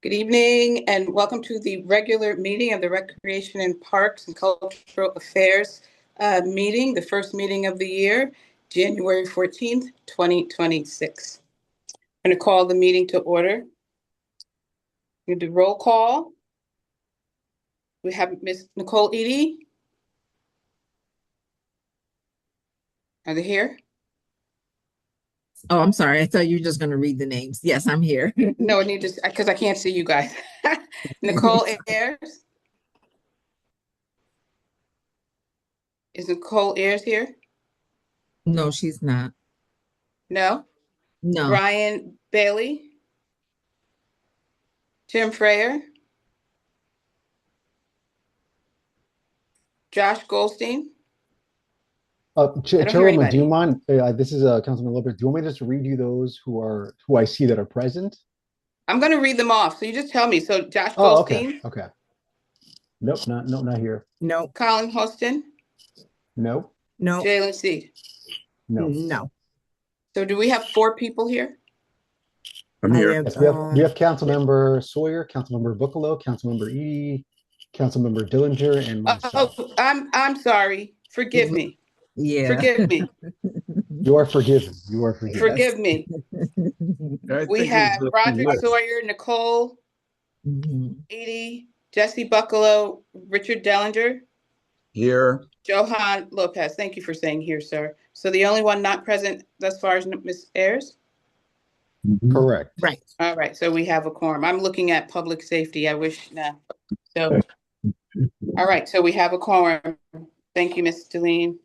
Good evening and welcome to the regular meeting of the Recreation and Parks and Cultural Affairs meeting, the first meeting of the year, January 14th, 2026. I'm going to call the meeting to order. We do roll call. We have Ms. Nicole Eady. Are they here? Oh, I'm sorry. I thought you were just going to read the names. Yes, I'm here. No, I need to, because I can't see you guys. Nicole Ayers. Is Nicole Ayers here? No, she's not. No. No. Brian Bailey. Tim Freyer. Josh Goldstein. I don't hear Chairwoman, do you anybody. mind? This is Councilman Lopez. Do you want me just to read you those who I see that are present? I'm going to read them off. So you just tell me. So Josh Oh, okay, Goldstein, okay. Nope, not here. No. Colin Hostin, Nope, No. Jalen Seed. no. No. So do we have 4 people here? I'm I here. have, Yes, we have Councilmember Sawyer, Councilmember Buccalo, Councilmember Edie, Councilmember Dillinger, and myself. Oh, I'm sorry. Forgive me. yeah. Forgive me. You are forgiven. You are forgiven. Yes. Forgive me. I We think it was have the Roderick list. Sawyer, Nicole Mhm. Edie, Jesse Buccalo, Richard Dellinger, Here. Johan Lopez. Thank you for saying here, sir. So the only one not present thus far is Ms. Ayers? Correct. Right. All right, so we have a quorum. I'm looking at public safety. I wish, no. So, all right, so we have a quorum. Thank you, Ms. Deline.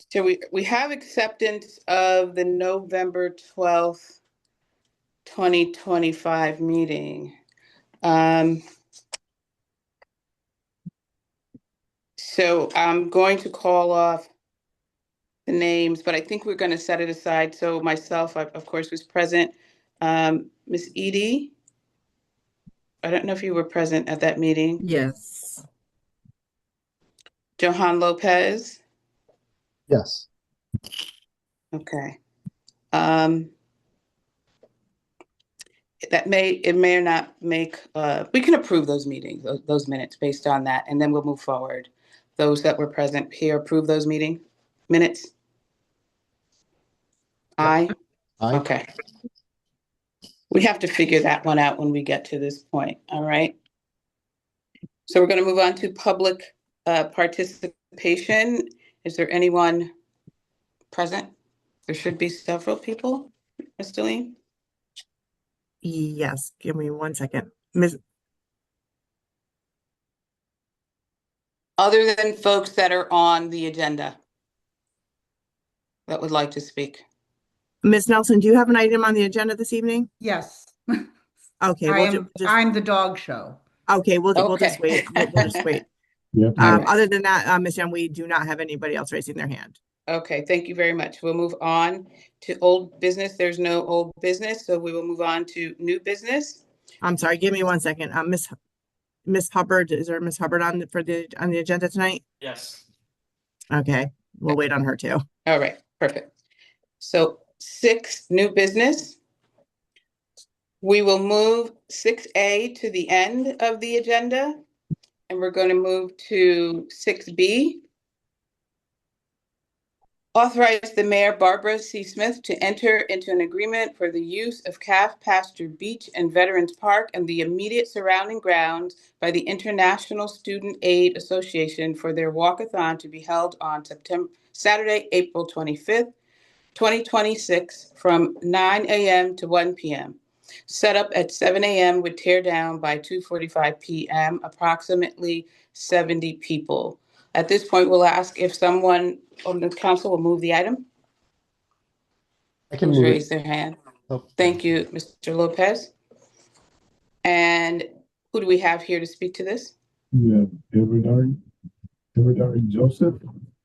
So we have acceptance of the November 12th, 2025 meeting. So I'm going to call off the names, but I think we're going to set it aside. So myself, I, of course, was present. Ms. Edie, I don't know if you were present at that meeting. Yes. Johan Lopez. Yes. Okay. It may or not make, we can approve those meetings, those minutes based on that, and then we'll move forward. Those that were present here, approve those meeting minutes? Aye. Aye. Okay. We have to figure that one out when we get to this point, all right? So we're going to move on to public participation. Is there anyone present? There should be several people, Ms. Deline. Yes. Give me 1 second. Miss. Other than folks that are on the agenda that would like to speak. Miss Nelson, do you have an item on the agenda this evening? Yes, Okay, I'm the dog show. okay, we'll just Okay. wait. We'll just wait. Yep. All right. Other than that, Miss Young, we do not have anybody else raising their hand. Okay, thank you very much. We'll move on to old business. There's no old business, so we will move on to new business. I'm sorry, give me 1 second. Miss Hubbard, is there Miss Hubbard on the agenda tonight? Yes. Okay, we'll wait on her too. All right, perfect. So 6, new business. We will move 6A to the end of the agenda, and we're going to move to 6B. Authorize the Mayor, Barbara C. Smith, to enter into an agreement for the use of Calf Pasture Beach and Veterans Park and the immediate surrounding grounds by the International Student Aid Association for their walkathon to be held on Saturday, April 25th, 2026, from 9 a.m. to 1 p.m. Set up at 7 a.m. with tear down by 2:45 p.m., approximately 70 people. At this point, we'll ask if someone on the council will move the item. I can Who's move raised it. their hand? Oh, Thank you, Mr. Lopez. And who do we have here to speak to this? Yeah, Everard Joseph.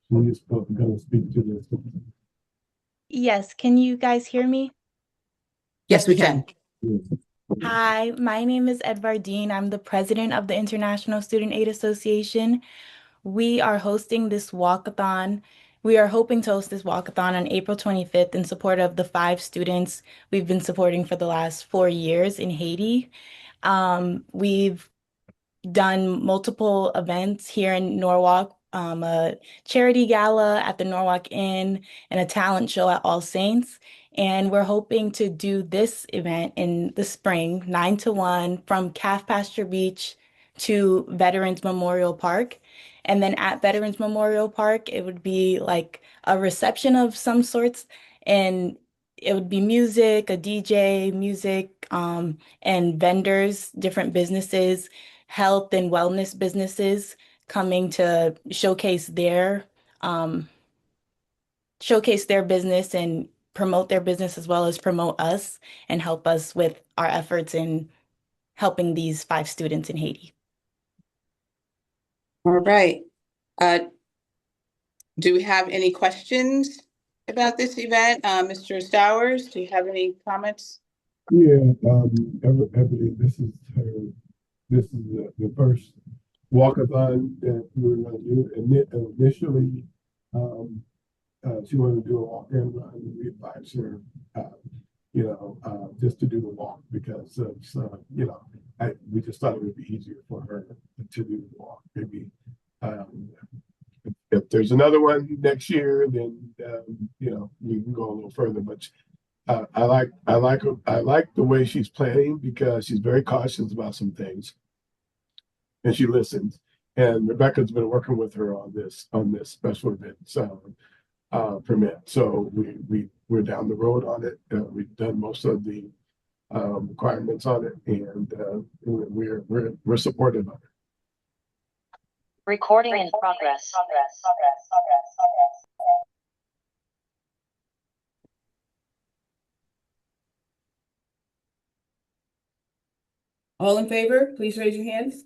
He is going to speak to this. Yes, can you guys hear me? Yes, we can. Hi, my name is Edvardine. I'm the president of the International Student Aid Association. We are hosting this walkathon We are hoping to host this walkathon on April 25th in support of the 5 students we've been supporting for the last 4 years in Haiti. We've done multiple events here in Norwalk, a charity gala at the Norwalk Inn and a talent show at All Saints. And we're hoping to do this event in the spring, 9 to 1, from Calf Pasture Beach to Veterans Memorial Park. And then at Veterans Memorial Park, it would be like a reception of some sorts, and it would be music, a DJ, music, and vendors, different businesses, health and wellness businesses coming to um, showcase their business and promote their business as well as promote us and help us with our efforts in helping these 5 students in Haiti. All right. Do we have any questions about this event? Mr. Stowers, do you have any comments? Yeah, Ebony, this is the first walkathon that we were gonna do. And initially, she wanted to do a walk and run. We advised her, just to do the walk because of, we just thought it would be easier for her to do the walk. Maybe, if there's another one next year, then, we can go a little further, but I like the way she's planning because she's very cautious about some things, and she listens. And Rebecca's been working with her on this special event permit. So we're down the road on it. We've done most of the requirements on it, and we're supportive of it. Recording in progress. All in favor, please raise your hands.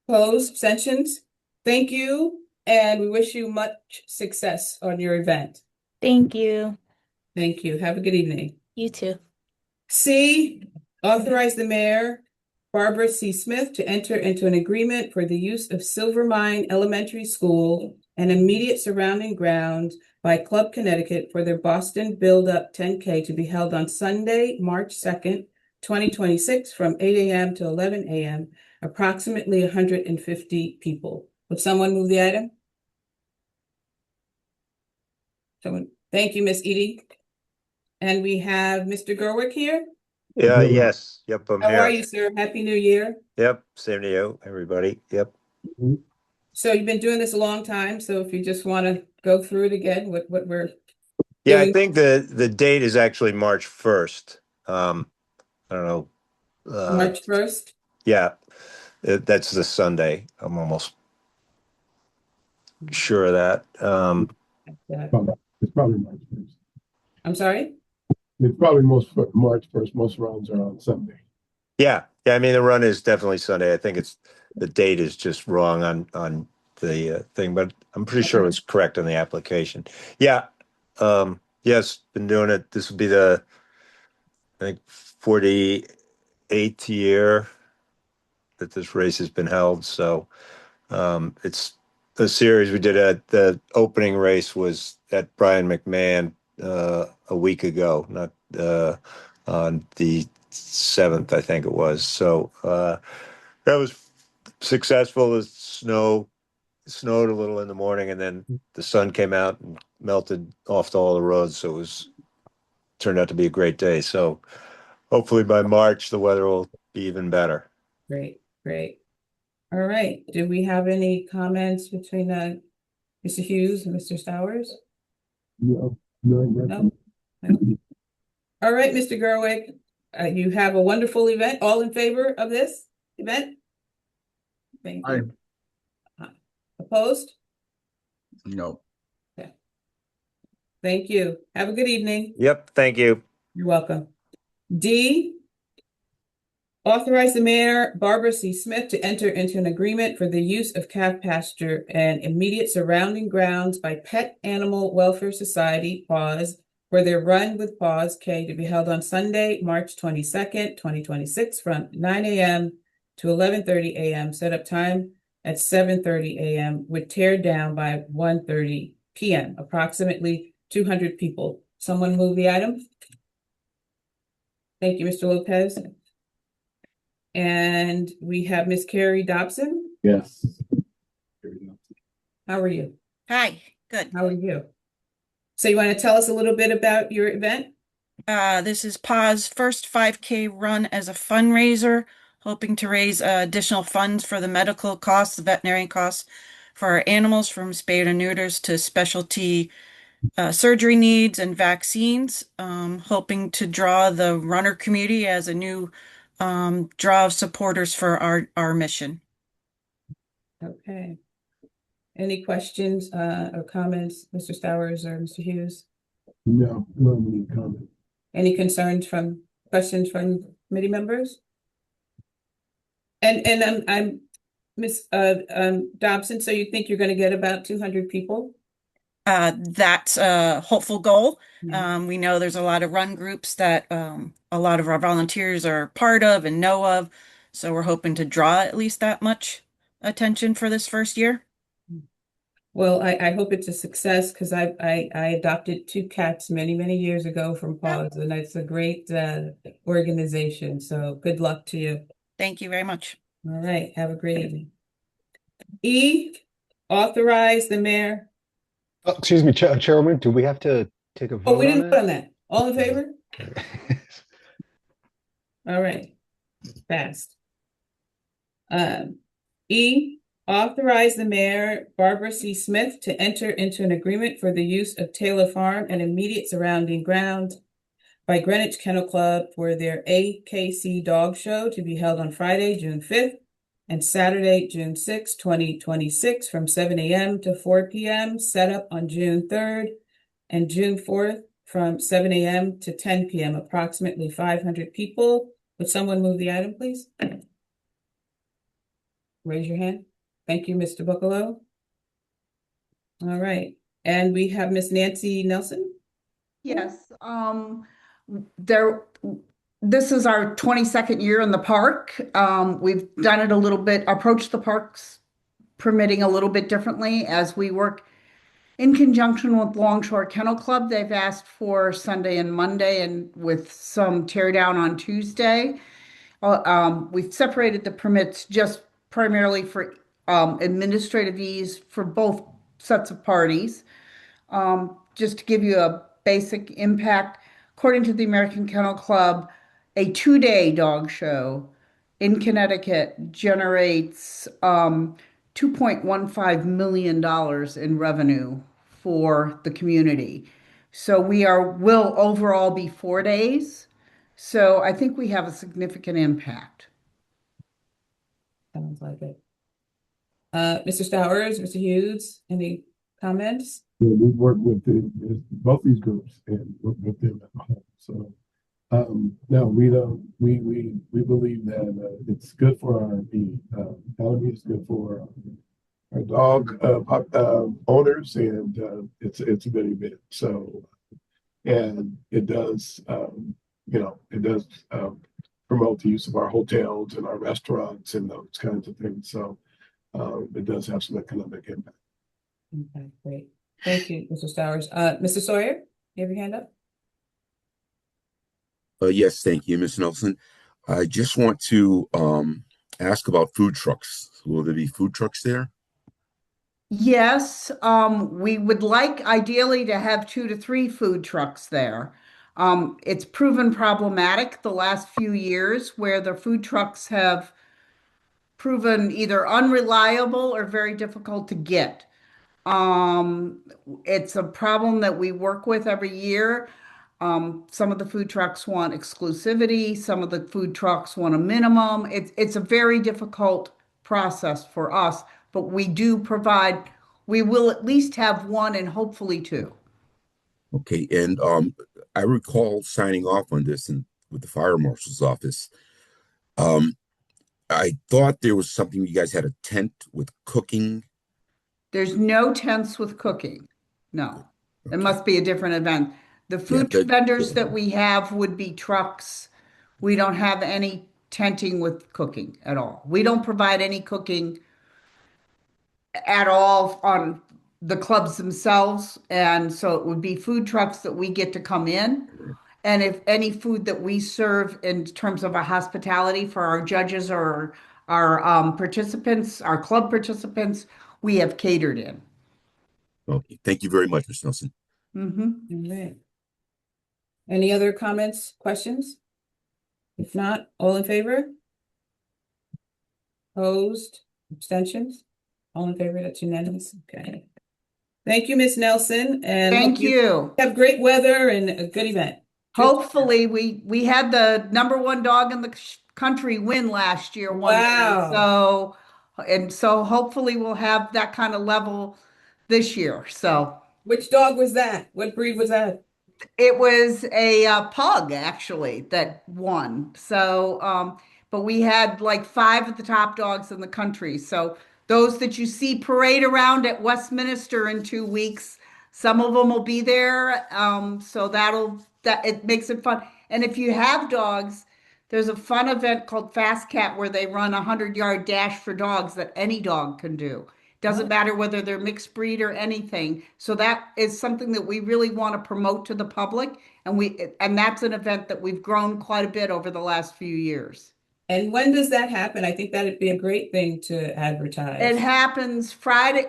Opposed, abstentions? Thank you, and we wish you much success on your event. Thank you. Thank you. Have a good evening. You too. C, authorize the mayor, Barbara C. Smith, to enter into an agreement for the use of Silver Mine Elementary School and immediate surrounding grounds by Club Connecticut for their Boston Build Up 10K to be held on Sunday, March 2nd, 2026 from 8 a.m. to 11 a.m., approximately 150 people. Would someone move the item? Someone. Thank you, Miss Edie. And we have Mr. Gerwick here. Yeah, yes. Yep, I'm How here. are you, sir? Happy New Year. Yep, same to you, everybody. Yep. So you've been doing this a long time, so if you just want to go through it again, what we're Yeah, I doing. think the date is actually March 1st. I don't know. March 1st? Yeah, that's the Sunday. I'm almost sure of that. It's probably March 1st. I'm sorry? It's probably March 1st. Most runs are on Sunday. Yeah, I mean, the run is definitely Sunday. I think the date is just wrong on the thing, but I'm pretty sure it's correct on the application. Yeah, yes, been doing it. This will be I think 48th year that this race has been held. So it's a series we did the opening race was at Brian McMahon a week ago, not on the 7th, I think it was. So that was successful. It snowed a little in the morning, and then the sun came out and melted off all the roads. So turned out to be a great day. So hopefully by March, the weather will be even better. Great. All right. Do we have any comments between Mr. Hughes and Mr. Stowers? No. All right, Mr. Gerwick, you have a wonderful event. All in favor of this event? Thank you. Opposed? No. Okay. Thank you. Have a good evening. Yep, thank you. You're welcome. D, authorize the mayor, Barbara C. Smith, to enter into an agreement for the use of calf pasture and immediate surrounding grounds by Pet Animal Welfare Society, PAWS, for their Run with PAWS K to be held on Sunday, March 22nd, 2026 from 9 a.m. to 11:30 a.m. Set up time at 7:30 a.m. with tear down by 1:30 p.m. Approximately 200 people. Someone move the item. Thank you, Mr. Lopez. And we have Miss Carrie Dobson. Yes. How are you? Hi, good. How are you? So you want to tell us a little bit about your event? This is PA's first 5K run as a fundraiser, hoping to raise additional funds for the medical costs, the veterinary costs for our animals, from spayed and neuters to specialty surgery needs and vaccines. Hoping to draw the runner community as a new draw of supporters for our mission. Okay. Any questions or comments, Mr. Stowers or Mr. Hughes? No, no need comment. Any questions from committee members? And I'm Miss Dobson, so you think you're going to get about 200 people? That's a hopeful goal. Mhm. We know there's a lot of run groups that a lot of our volunteers are part of and know of. So we're hoping to draw at least that much attention for this first year. Well, I hope it's a success because I adopted two cats many years ago from Paws, and it's a great organization. So good luck to you. Thank you very much. All right, have a great evening. E, authorize the mayor. Oh, excuse me, Chairwoman, do we have to take a Oh, vote we on didn't vote on that? that. All in favor? All right, passed. E, authorize the mayor, Barbara C. Smith, to enter into an agreement for the use of Taylor Farm and immediate surrounding grounds by Greenwich Kennel Club for their AKC Dog Show to be held on Friday, June 5th and Saturday, June 6th, 2026 from 7 a.m. to 4 p.m. Set up on June 3rd and June 4th from 7 a.m. to 10 p.m. Approximately 500 people. Would someone move the item, please? Raise your hand. Thank you, Mr. Buccolo. All right, and we have Miss Nancy Nelson. Yes, this is our 22nd year in the park. We've done it a little bit, approached the parks permitting a little bit differently as we work in conjunction with Longshore Kennel Club. They've asked for Sunday and Monday and with some tear down on Tuesday. We've separated the permits just primarily for administrative ease for both sets of parties. Just to give you a basic impact, according to the American Kennel Club, a 2-day dog show in Connecticut generates $2.15 million in revenue for the community. So will overall be 4 days. So I think we have a significant impact. Sounds like it. Mr. Stowers, Mr. Hughes, any comments? Yeah, we've worked with both these groups and worked with them at home. So, no, we don't. We believe that it's good for our economy. It's good for our dog owners, and it's a good event. So, and it does, it does promote the use of our hotels and our restaurants and those kinds of things. So, it does have some economic impact. Okay, great. Thank you, Mr. Stowers. Mr. Sawyer, you have your hand up? Yes, thank you, Ms. Nelson. I just want to ask about food trucks. Will there be food trucks there? Yes, we would like ideally to have 2 to 3 food trucks there. It's proven problematic the last few years where the food trucks have proven either unreliable or very difficult to get. It's a problem that we work with every year. Some of the food trucks want exclusivity, some of the food trucks want a minimum. It's a very difficult process for us, but we will at least have 1 and hopefully 2. Okay, and I recall signing off on this with the fire marshal's office. I thought there was something, you guys had a tent with cooking. There's no tents with cooking. No, it Okay. must be a different event. The food vendors that we have would be trucks. We don't have any tenting with cooking at all. We don't provide any cooking at all on the clubs themselves. And so it would be food trucks that we get to come in. And if any food that we serve in terms of a hospitality for our judges or our participants, our club participants, we have catered in. Okay, thank you very much, Ms. Nelson. Mm-hmm. All right. Any other comments, questions? If not, all in favor? Opposed, abstentions? All in favor, that's unanimous, okay. Thank you, Ms. Nelson, and Thank hope you. have great weather and a good event. Hopefully, we had the #1 dog in the country win last year. Wow. So hopefully we'll have that kind of level this year. So Which dog was that? What breed was that? it was a pug actually that won. So, but we had like 5 of the top dogs in the country. So those that you see parade around at Westminster in 2 weeks, some of them will be there. So that it makes it fun. And if you have dogs, there's a fun event called Fast Cat where they run a 100-yard dash for dogs that any dog can do. Doesn't matter whether they're mixed breed or anything. So that is something that we really want to promote to the public. And that's an event that we've grown quite a bit over the last few years. And when does that happen? I think that'd be a great thing to advertise. It happens Friday,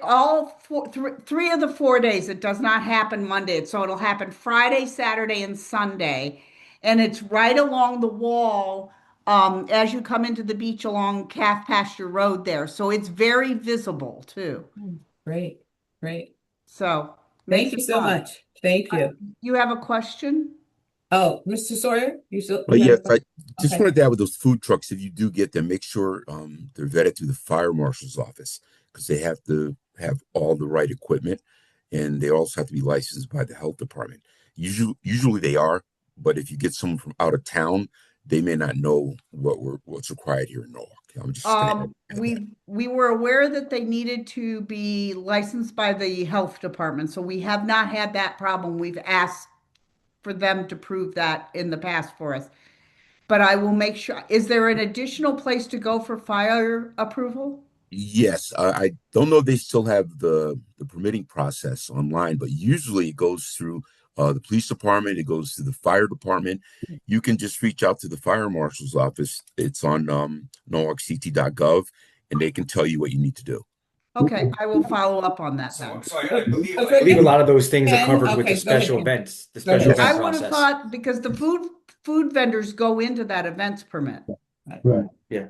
three of the 4 days. It does not happen Monday. So it'll happen Friday, Saturday, and Sunday. And it's right along the wall as you come into the beach along Calf Pasture Road there. So it's very visible too. Great, great. So Thank you so much. Thank you. You have a question? Oh, Mr. Sawyer, you still? But you yes, have a- I just Okay. wanted to add with those food trucks, if you do get them, make sure they're vetted through the fire marshal's office because they have to have all the right equipment and they also have to be licensed by the health department. Usually they are, but if you get someone from out of town, they may not know what's required here in Norwalk. I'm just gonna add that. We were aware that they needed to be licensed by the health department, so we have not had that problem. We've asked for them to prove that in the past for us. But I will make sure, is there an additional place to go for fire approval? Yes, I don't know if they still have the permitting process online, but usually it goes through the police department, it goes to the fire department. You can just reach out to the fire marshal's office. It's on norwalkct.gov, and they can tell you what you need to do. Okay, I will follow up on that then. So I believe Okay. a lot of those things are Ken? covered with Okay, the go ahead, special Ken. events, the Go ahead. special event I would have process. thought because the food vendors go into that events permit. Right. Yeah.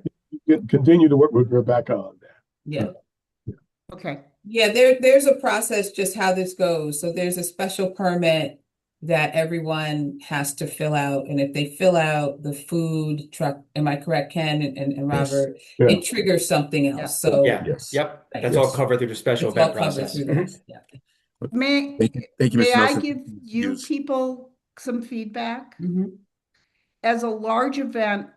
Continue to work with Rebecca on that. Yeah. Okay, Yeah, there's a process just how this goes. So there's a special permit that everyone has to fill out. And if they fill out the food truck, am I correct, Ken and Robert? Yeah. It triggers something else. So Yeah, Yes. yep, Right. that's all Yes. covered through the special it's all event covered process. through Mhm. that. Yeah. Thank you, may Ms. I Nelson. give you Use- people some feedback? Mhm. As a large event,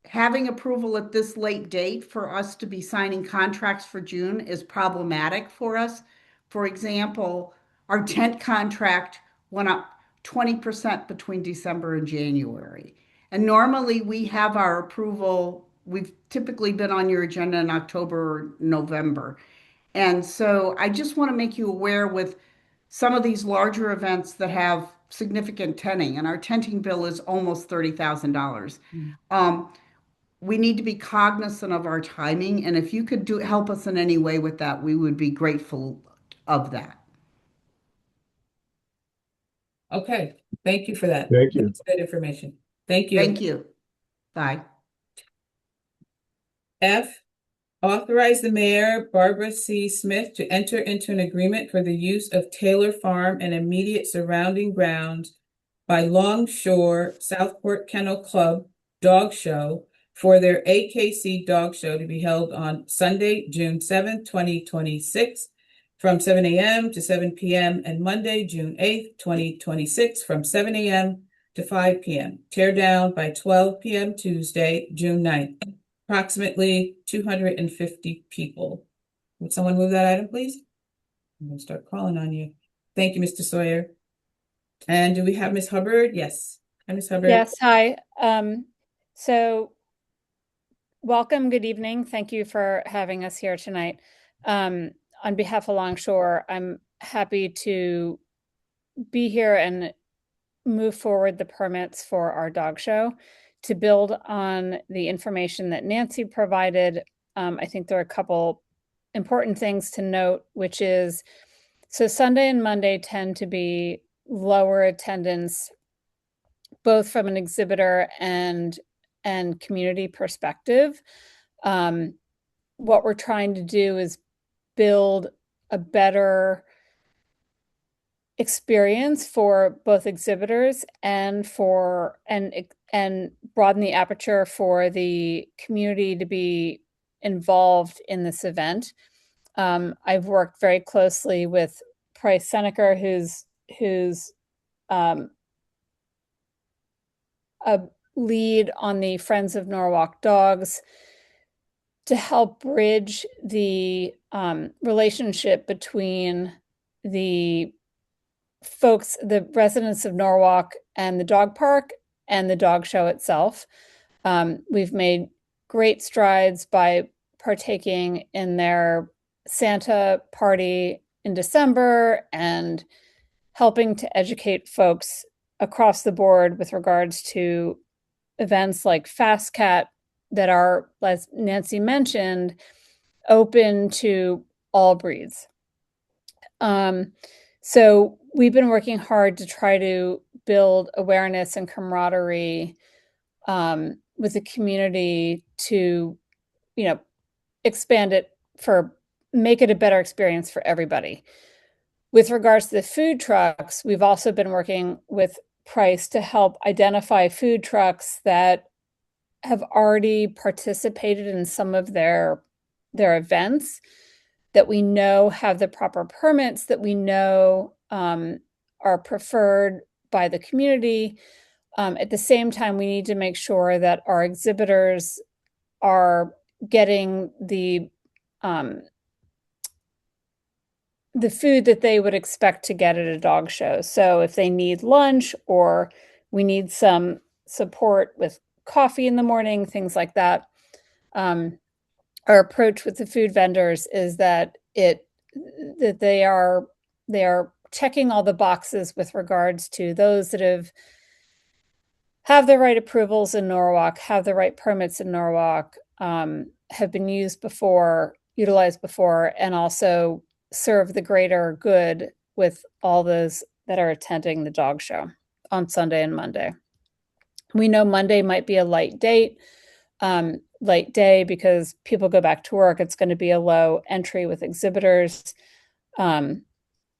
having approval at this late date for us to be signing contracts for June is problematic for us. For example, our tent contract went up 20% between December and January. And normally we have our approval, we've typically been on your agenda in October or November. And so I just want to make you aware with some of these larger events that have significant tenting, and our tenting bill is almost $30,000. We need to be cognizant of our timing, and if you could help us in any way with that, we would be grateful of that. Okay. Thank you for that. Thank you. That's good information. Thank you. Thank you. Bye. F, authorize the mayor, Barbara C. Smith, to enter into an agreement for the use of Taylor Farm and immediate surrounding grounds by Longshore Southport Kennel Club Dog Show for their AKC Dog Show to be held on Sunday, June 7th, 2026, from 7 a.m. to 7 p.m. and Monday, June 8th, 2026, from 7 a.m. to 5 p.m. Tear down by 12 p.m. Tuesday, June 9th. Approximately 250 people. Would someone move that item, please? I'm gonna start calling on you. Thank you, Mr. Sawyer. And do we have Ms. Hubbard? Yes. Hi, Ms. Hubbard. Yes, hi. So welcome, good evening. Thank you for having us here tonight. On behalf of Longshore, I'm happy to be here and move forward the permits for our dog show. To build on the information that Nancy provided, I think there are a couple important things to note, which is, so Sunday and Monday tend to be lower attendance, both from an exhibitor and community perspective. What we're trying to do is build a better experience for both exhibitors and broaden the aperture for the community to be involved in this event. I've worked very closely with Price Seneca, who's a lead on the Friends of Norwalk Dogs, to help bridge the relationship between the folks, the residents of Norwalk, and the dog park and the dog show itself. We've made great strides by partaking in their Santa party in December and helping to educate folks across the board with regards to events like Fast Cat that are, as Nancy mentioned, open to all breeds. So we've been working hard to try to build awareness and camaraderie with the community to, expand it make it a better experience for everybody. With regards to the food trucks, we've also been working with Price to help identify food trucks that have already participated in some of their events, that we know have the proper permits, that we know are preferred by the community. At the same time, we need to make sure that our exhibitors are getting the food that they would expect to get at a dog show. So if they need lunch, or we need some support with coffee in the morning, things like that, our approach with the food vendors is that they are checking all the boxes with regards to those that have the right approvals in Norwalk, have the right permits in Norwalk, have been utilized before, and also serve the greater good with all those that are attending the dog show on Sunday and Monday. We know Monday might be a light day because people go back to work. It's going to be a low entry with exhibitors,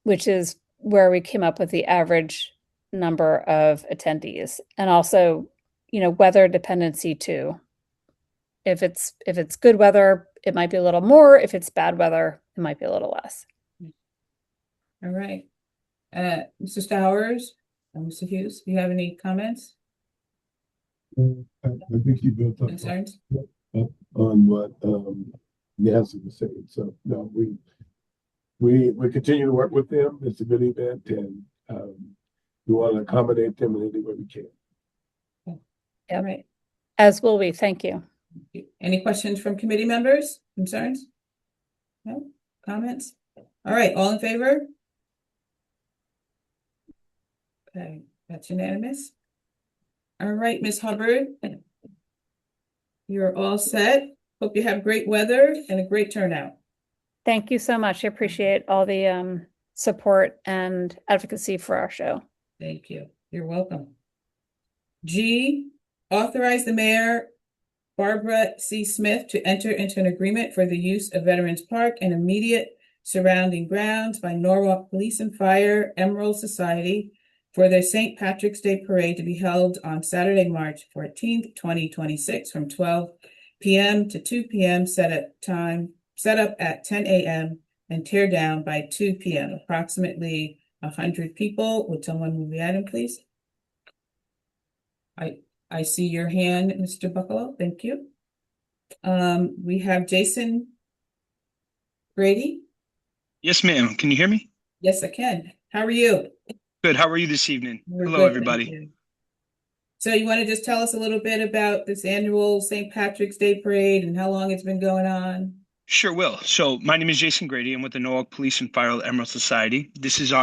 which is where we came up with the average number of attendees, and also, weather dependency too. If it's good weather, it might be a little more. If it's bad weather, it might be a little less. All right. Mr. Stowers, Mr. Hughes, do you have any comments? I think you built up Concerns? on what Nancy was saying. So no, we continue to work with them. It's a good event, and we want to accommodate them in any way we can. Yeah, right. As will we. Thank you. Any questions from committee members? Concerns? No? Comments? All right, all in favor? Okay, that's unanimous. All right, Ms. Hubbard, you're all set. Hope you have great weather and a great turnout. Thank you so much. I appreciate all the support and advocacy for our show. Thank you. You're welcome. G, authorize the mayor, Barbara C. Smith, to enter into an agreement for the use of Veterans Park and immediate surrounding grounds by Norwalk Police and Fire Emerald Society for their St. Patrick's Day Parade to be held on Saturday, March 14th, 2026 from 12 p.m. to 2 p.m. set up at 10 a.m. and tear down by 2 p.m. Approximately 100 people. Would someone move the item, please? I see your hand, Mr. Buccolo. Thank you. We have Jason Grady. Yes, ma'am. Can you hear me? Yes, I can. How are you? Good. How are you this evening? We're Hello, good, everybody. thank you. So you want to just tell us a little bit about this annual St. Patrick's Day Parade and how long it's been going on? Sure will. So my name is Jason Grady. I'm with the Norwalk Police and Fire Emerald Society. This is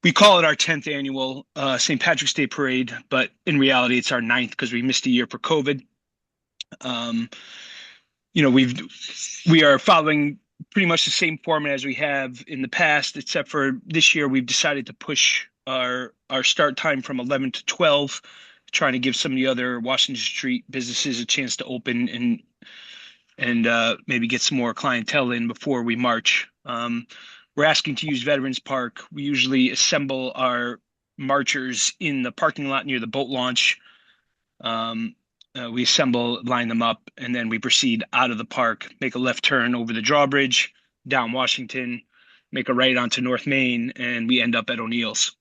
we call it our 10th annual St. Patrick's Day Parade, but in reality, it's our 9th because we missed a year for COVID. We are following pretty much the same format as we have in the past, except for this year we've decided to push our start time from 11 to 12, trying to give some of the other Washington Street businesses a chance to open and maybe get some more clientele in before we march. We're asking to use Veterans Park. We usually assemble our marchers in the parking lot near the boat launch. We assemble, line them up, and then we proceed out of the park, make a left turn over the drawbridge, down Washington, make a right onto North Main, and we end up at O'Neill's.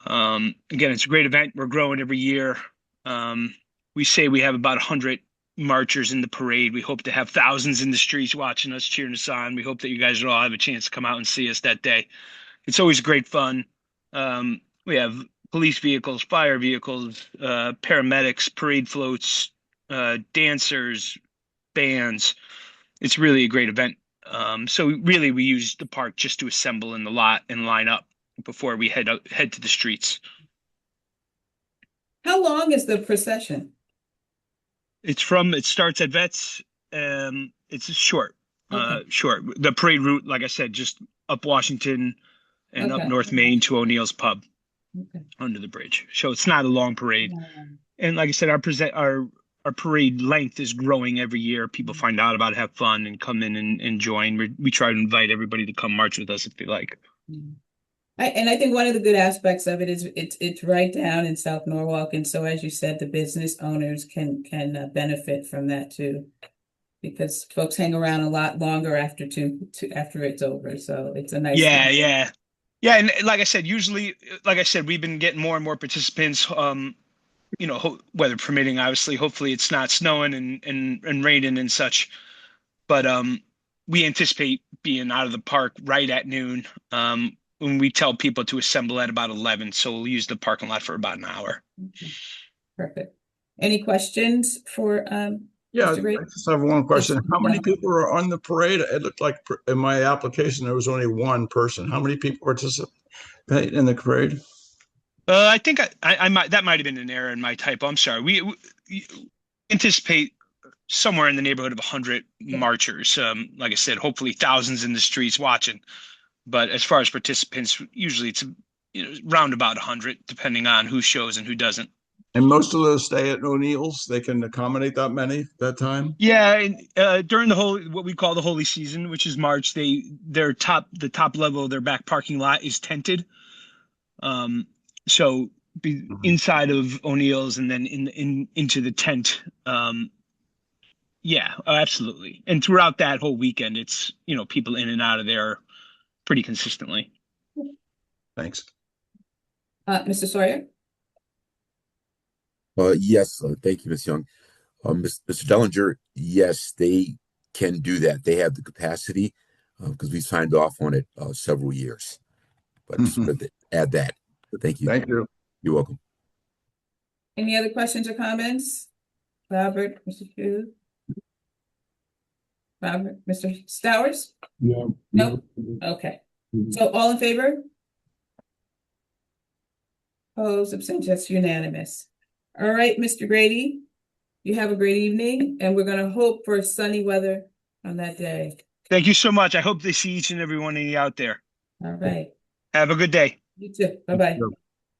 Again, it's a great event. We're growing every year. We say we have about 100 marchers in the parade. We hope to have thousands in the streets watching us, cheering us on. We hope that you guys will all have a chance to come out and see us that day. It's always great fun. We have police vehicles, fire vehicles, paramedics, parade floats, dancers, bands. It's really a great event. So really we use the park just to assemble in the lot and line up before we head to the streets. How long is the procession? It starts at Vets. It's short. Okay. Short. The parade route, like I said, just up Washington and up Okay. North Main to O'Neill's Pub Okay. under the bridge. So it's not a long parade. And like I said, our parade length is growing every year. People find out about it, have fun, and come in and join. We try to invite everybody to come march with us if they like. I think one of the good aspects of it is it's right down in South Norwalk, and so as you said, the business owners can benefit from that too, because folks hang around a lot longer after after it's over. So it's a nice thing. Yeah. And like I said, we've been getting more and more participants. Weather permitting, obviously. Hopefully, it's not snowing and raining and such. But we anticipate being out of the park right at noon. When we tell people to assemble at about 11, so we'll use the parking lot for about an hour. Okay. Perfect. Any questions for Yeah, Mr. Grady? I just have one question. Yes, How many go ahead. people are on the parade? It looked like in my application, there was only one person. How many people participate in the parade? I think I might have been an error in my typo. I'm sorry. We anticipate somewhere in the neighborhood of 100 marchers. Like I said, hopefully thousands in the streets watching. But as far as participants, usually it's round about 100, depending on who shows and who doesn't. And most of those stay at O'Neill's. They can accommodate that many that time. Yeah, and during what we call the holy season, which is March, the top level of their back parking lot is tented. So inside of O'Neill's and then into the tent. Yeah, absolutely. And throughout that whole weekend, it's people in and out of there pretty consistently. Thanks. Mr. Sawyer? Yes, thank you, Ms. Young. Mr. Dellinger, yes, they can do that. They have the capacity because we signed off on it several years. But just wanted to add that. But thank you. Thank you. You're welcome. Any other questions or comments? Robert, Mr. Hughes? Robert, Mr. Stowers? No. No? Okay. So all in favor? Opposed, abstentions, that's unanimous. All right, Mr. Grady, you have a great evening, and we're going to hope for sunny weather on that day. Thank you so much. I hope they see each and every one of you out there. All right. Have a good day. You too. Bye-bye.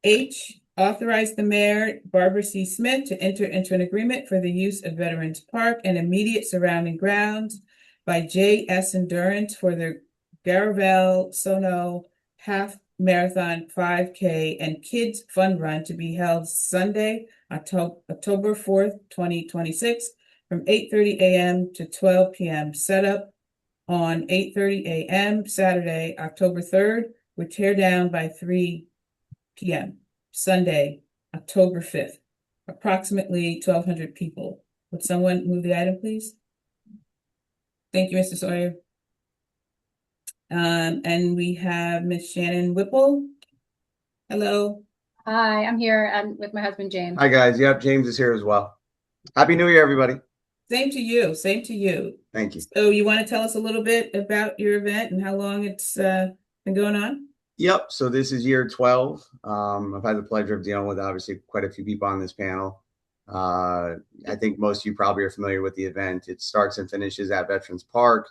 H, authorize the mayor, Barbara C. Smith, to enter into an agreement for the use of Veterans Park and immediate surrounding grounds by J.S. Endurance for the Garavel Sono Half Marathon 5K and Kids Fun Run to be held Sunday, October 4th, 2026, from 8:30 a.m. to 12 p.m. Setup on 8:30 a.m. Saturday, October 3rd, with tear down by 3 p.m. Sunday, October 5th. Approximately 1,200 people. Would someone move the item, please? Thank you, Mr. Sawyer. And we have Miss Shannon Whipple. Hello. Hi, I'm here. I'm with my husband, James. Hi, guys. Yep, James is here as well. Happy New Year, everybody. Same to you. Same to you. Thank you. So you want to tell us a little bit about your event and how long it's been going on? Yep. So this is year 12. I've had the pleasure of dealing with obviously quite a few people on this panel. I think most of you probably are familiar with the event. It starts and finishes at Veterans Park.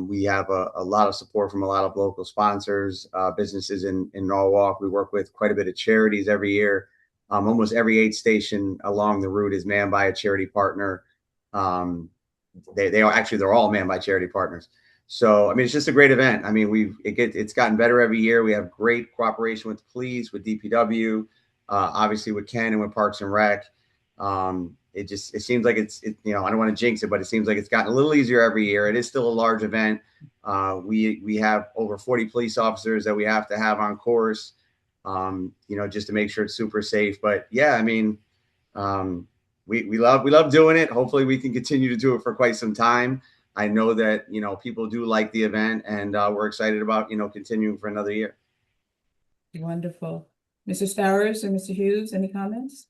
We have a lot of support from a lot of local sponsors, businesses in Norwalk. We work with quite a bit of charities every year. Almost every aid station along the route is manned by a charity partner. They're all manned by charity partners. So, I mean, it's just a great event. I mean, it's gotten better every year. We have great cooperation with the police, with DPW, obviously with Ken and with Parks and Rec. It seems like I don't want to jinx it, but it seems like it's gotten a little easier every year. It is still a large event. We have over 40 police officers that we have to have on course, just to make sure it's super safe. But yeah, I mean, we love doing it. Hopefully we can continue to do it for quite some time. I know that, people do like the event, and we're excited about, continuing for another year. Wonderful. Mr. Stowers or Mr. Hughes, any comments?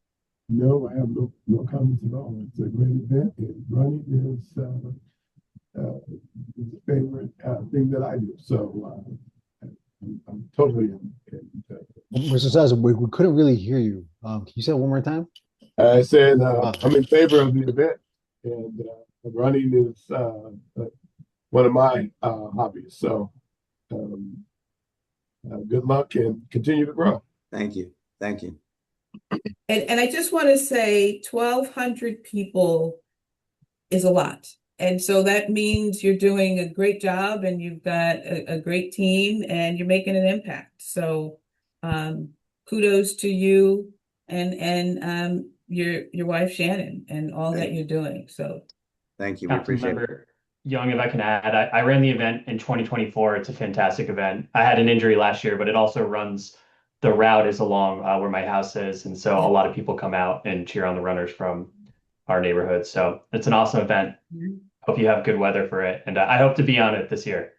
No, I have no comments at all. It's a great event, and running is the favorite thing that I do. So I'm totally in. Mr. Stiles, we couldn't really hear you. Can you say it one more time? I said I'm in favor of the event, and running is one of my hobbies. So good luck and continue to grow. Thank you. Thank you. And I just want to say 1,200 people is a lot. And so that means you're doing a great job, and you've got a great team, and you're making an impact. So kudos to you and your wife Shannon and all that you're doing. So thank you. We appreciate it. Young, if I can add, I ran the event in 2024. It's a fantastic event. I had an injury last year, but it also runs, the route is along where my house is. And so a lot of people come out and cheer on the runners from our neighborhood. So it's an awesome event. Hope you have good weather for it. And I hope to be on it this year.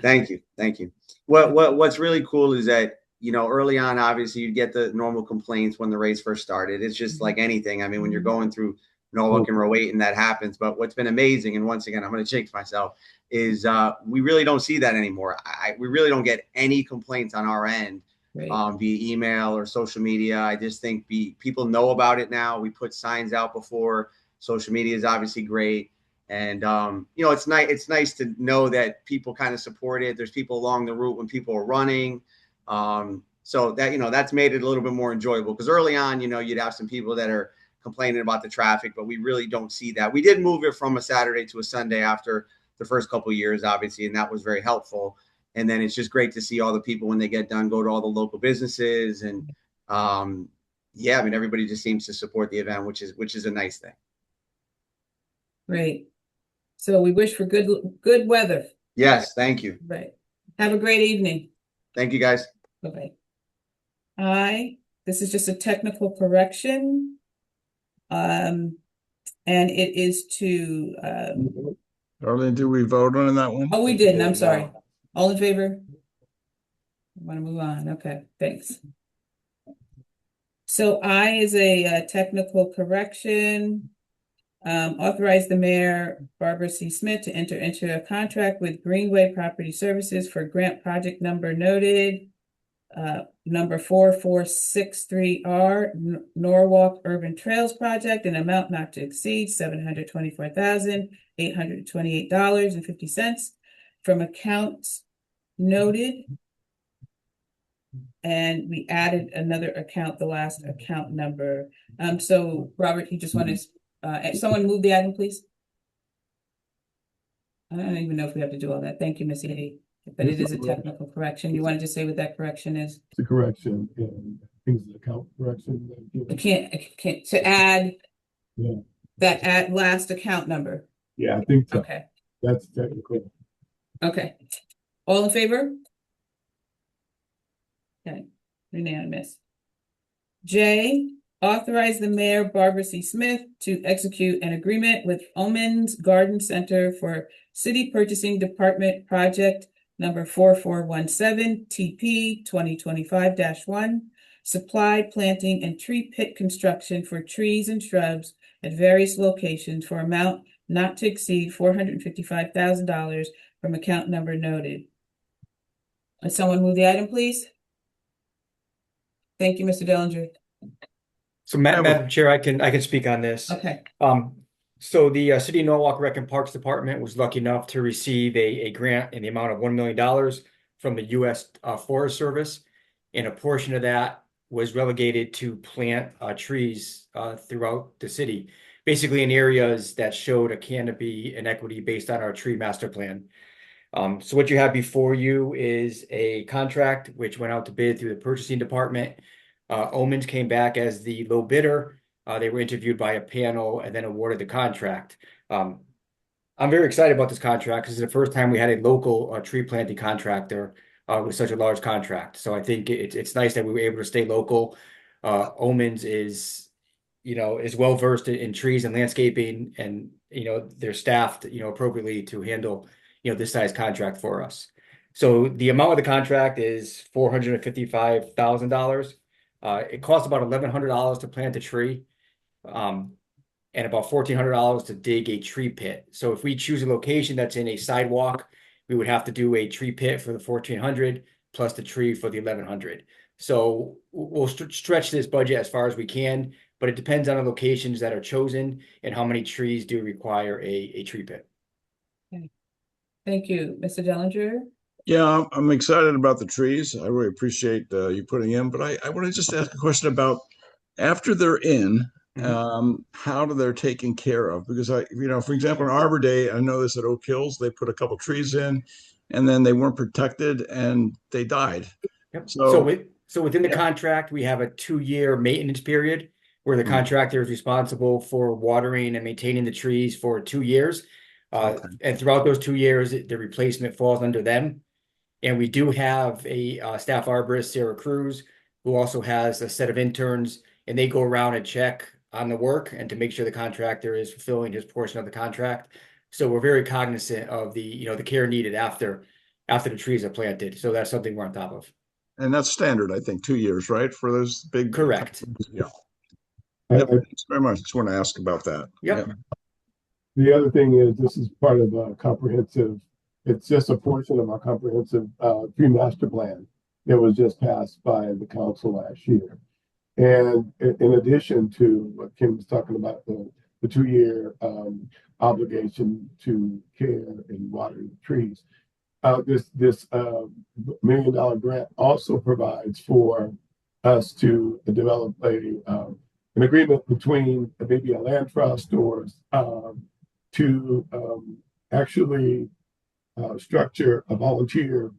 Thank you. Thank you. What's really cool is that, early on, obviously you get the normal complaints when the race first started. It's just like anything. I mean, when you're going through Norwalk and row 8 and that happens. But what's been amazing, and once again, I'm going to jinx myself, is we really don't see that anymore. We really don't get any complaints on our end via email or social media. I just think people know about it now. We put signs out before. Social media is obviously great. And, it's nice to know that people kind of support it. There's people along the route when people are running. So that, that's made it a little bit more enjoyable, because early on, you'd have some people that are complaining about the traffic, but we really don't see that. We did move it from a Saturday to a Sunday after the first couple of years, obviously, and that was very helpful. And then it's just great to see all the people when they get done, go to all the local businesses. And everybody just seems to support the event, which is a nice thing. Great. So we wish for good weather. Yes. Thank you. Right. Have a great evening. Thank you, guys. Bye-bye. This is just a technical correction. And it is to Darlene, do we vote on that one? oh, we didn't. I'm sorry. All in favor? I want to move on. Okay, thanks. So I is a technical correction. Authorize the mayor, Barbara C. Smith, to enter into a contract with Greenway Property Services for grant project number noted, number 4463R, Norwalk Urban Trails Project, an amount not to exceed $724,828.50 from accounts noted. And we added another account, the last account number. So Robert, you just want to someone move the item, please. I don't even know if we have to do all that. Thank you, Ms. Edie. But it is a technical correction. You want to just say what that correction is? It's a correction, and I think it's an account correction. I can't to add Yeah. that last account number. Yeah, I think so. Okay. That's technical. Okay. All in favor? Okay. Unanimous. J, authorize the mayor, Barbara C. Smith, to execute an agreement with Omens Garden Center for City Purchasing Department Project number 4417 TP 2025-1, supply, planting, and tree pit construction for trees and shrubs at various locations for amount not to exceed $455,000 from account number noted. Would someone move the item, please? Thank you, Mr. Dillinger. So, Madam Chair, I can speak on this. Okay. So the City of Norwalk Rec and Parks Department was lucky enough to receive a grant in the amount of $1 million from the U.S. Forest Service, and a portion of that was relegated to plant trees throughout the city, basically in areas that showed a canopy inequity based on our tree master plan. So what you have before you is a contract which went out to bid through the purchasing department. Omens came back as the low bidder. They were interviewed by a panel and then awarded the contract. I'm very excited about this contract because it's the first time we had a local tree planting contractor with such a large contract. So I think it's nice that we were able to stay local. Omens is well versed in trees and landscaping, and they're staffed appropriately to handle this size contract for us. So the amount of the contract is $455,000. It costs about $1,100 to plant a tree, and about $1,400 to dig a tree pit. So if we choose a location that's in a sidewalk, we would have to do a tree pit for the $1,400 plus the tree for the $1,100. So we'll stretch this budget as far as we can, but it depends on the locations that are chosen and how many trees do require a tree pit. Okay. Thank you, Mr. Dillinger. Yeah, I'm excited about the trees. I really appreciate you putting in, but I want to just ask a question about after they're in, how they're taken care of. Because for example, in Arbor Day, I know this at Oak Hills, they put a couple trees in and then they weren't protected and they died. Yep. So within the contract, we have a 2-year maintenance period where the contractor is responsible for watering and maintaining the trees for 2 years. And throughout those 2 years, the replacement falls under them. And we do have a staff arborist, Sarah Cruz, who also has a set of interns, and they go around and check on the work and to make sure the contractor is fulfilling his portion of the contract. So we're very cognizant of the care needed after the trees are planted. So that's something we're on top of. And that's standard, I think, 2 years, right? For those big. Correct. Yeah. Thanks very much. Just want to ask about that. Yep. Yeah. The other thing is this is part of a comprehensive, it's just a portion of our comprehensive tree master plan that was just passed by the council last year. And in addition to what Kim was talking about, the 2-year obligation to care and water the trees, this $1 million grant also provides for us to develop an agreement between maybe a land trust or to actually structure a volunteer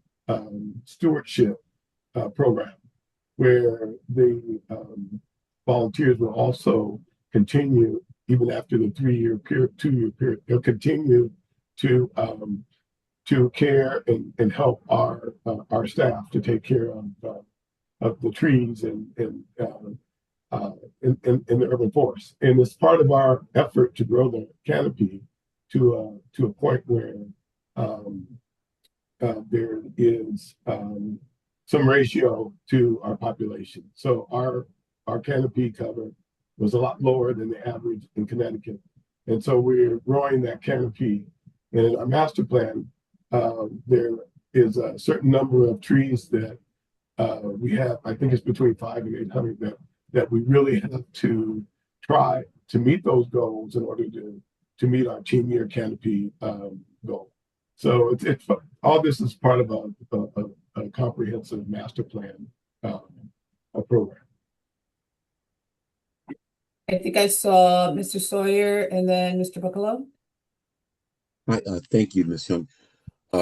stewardship program where the volunteers will also continue even after the 2-year period. They'll continue to care and help our staff to take care of the trees and in the urban forest. And it's part of our effort to grow the canopy to a point where there is some ratio to our population. So our canopy cover was a lot lower than the average in Connecticut. And so we're growing that canopy. And in our master plan, there is a certain number of trees that we have, I think it's between 500 and 800 that we really have to try to meet those goals in order to meet our 10-year canopy goal. So it's all this is part of a comprehensive master plan program. I think I saw Mr. Sawyer and then Mr. Buccolo. Hi, thank you, Ms. Young.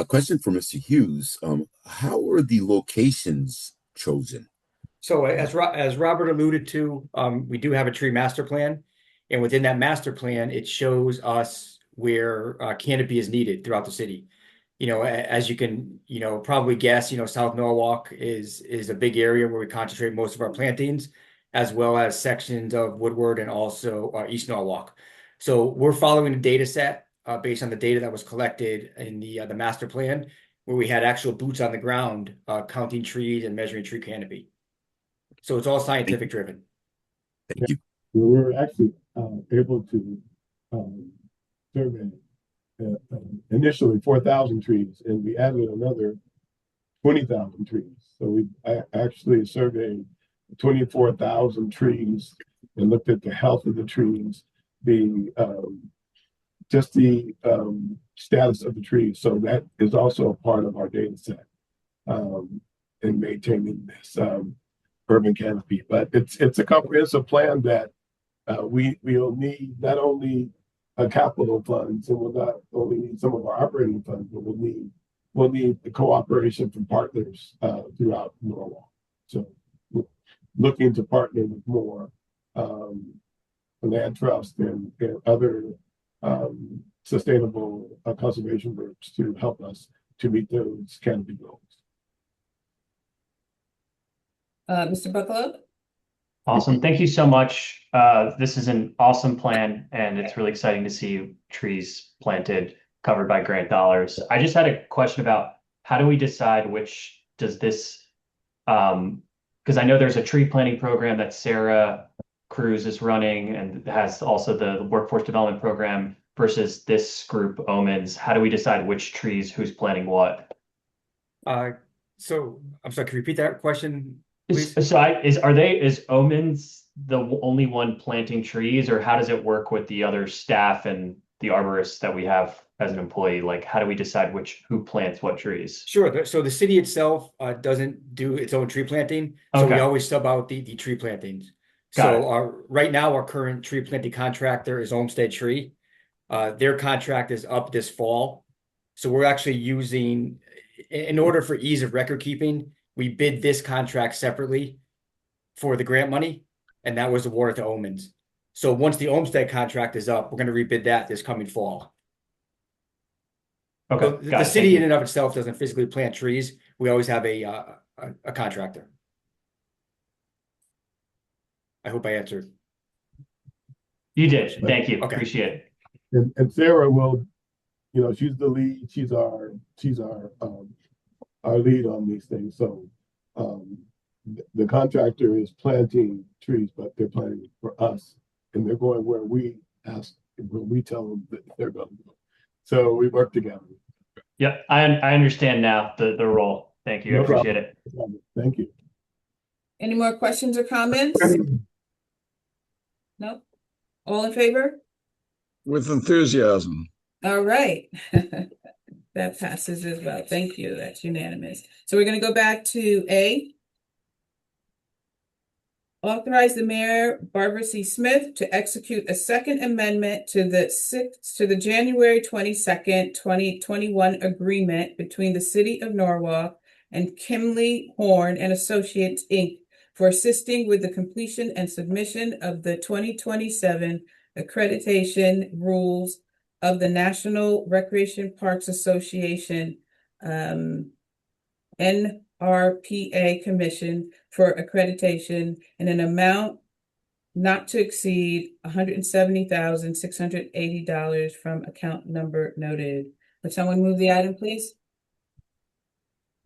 Question for Mr. Hughes. How are the locations chosen? So as Robert alluded to, we do have a tree master plan. And within that master plan, it shows us where canopy is needed throughout the city. As you can, probably guess, South Norwalk is a big area where we concentrate most of our plantings, as well as sections of Woodward and also East Norwalk. So we're following a data set based on the data that was collected in the master plan, where we had actual boots on the ground counting trees and measuring tree canopy. So it's all scientific driven. Thank you. We were actually able to survey initially 4,000 trees, and we added another 20,000 trees. So we actually surveyed 24,000 trees and looked at the health of the trees, the just the status of the trees. So that is also a part of our data set in maintaining this urban canopy. But it's a comprehensive plan that we'll need not only capital funds, and we'll not only need some of our operating funds, but we'll need the cooperation from partners throughout Norwalk. So we're looking to partner with more land trust and other sustainable conservation groups to help us to meet those canopy goals. Mr. Bucklow? Awesome. Thank you so much. This is an awesome plan, and it's really exciting to see trees planted covered by grant dollars. I just had a question about how do we decide which does this, because I know there's a tree planting program that Sarah Cruz is running and has also the workforce development program versus this group, Omens. How do we decide which trees, who's planting what? So I'm sorry, can you repeat that question, please? Is Omens the only one planting trees, or how does it work with the other staff and the arborists that we have as an employee? Like, how do we decide who plants what trees? Sure. So the city itself doesn't do its own tree planting. So we Okay. always sub out the tree plantings. Got So right now, our current tree planting contractor is Olmsted Tree. Their contract is up this fall. So we're actually using, in order for ease of record keeping, we bid this contract separately for the grant money, and that was awarded to Omens. So once the Olmsted contract is up, we're going to rebid that this coming fall. Okay. So the city in and of itself doesn't physically plant trees. We always have a contractor. I hope I answered. You did. Thank you. Okay. Appreciate it. And Sarah will, she's the lead. She's our lead on these things. So the contractor is planting trees, but they're planting for us, and they're going where we tell them that they're going to go. So we work together. Yep. I understand now the role. Thank you. No I appreciate problem. it. Thank you. Any more questions or comments? No? All in favor? With enthusiasm. All right. That passes as well. Thank you. That's unanimous. So we're going to go back to A. Authorize the mayor, Barbara C. Smith, to execute a second amendment to the January 22nd, 2021 agreement between the City of Norwalk and Kimley Horn and Associates, Inc. for assisting with the completion and submission of the 2027 accreditation rules of the National Recreation Parks Association, NRPA Commission for accreditation in an amount not to exceed $170,680 from account number noted. Would someone move the item, please?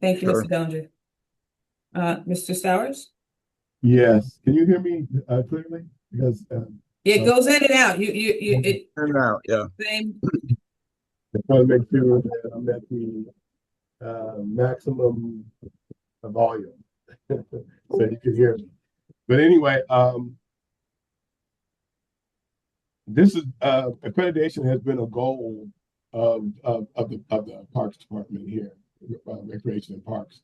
Thank you, Sure. Mr. Bellinger. Mr. Stowers? Yes. Can you hear me clearly? Because It goes in and out. Turn out, yeah. Same. I want to make sure that I'm at the maximum volume so you can hear me. But anyway, this is accreditation has been a goal of the Parks Department here, Recreation and Parks,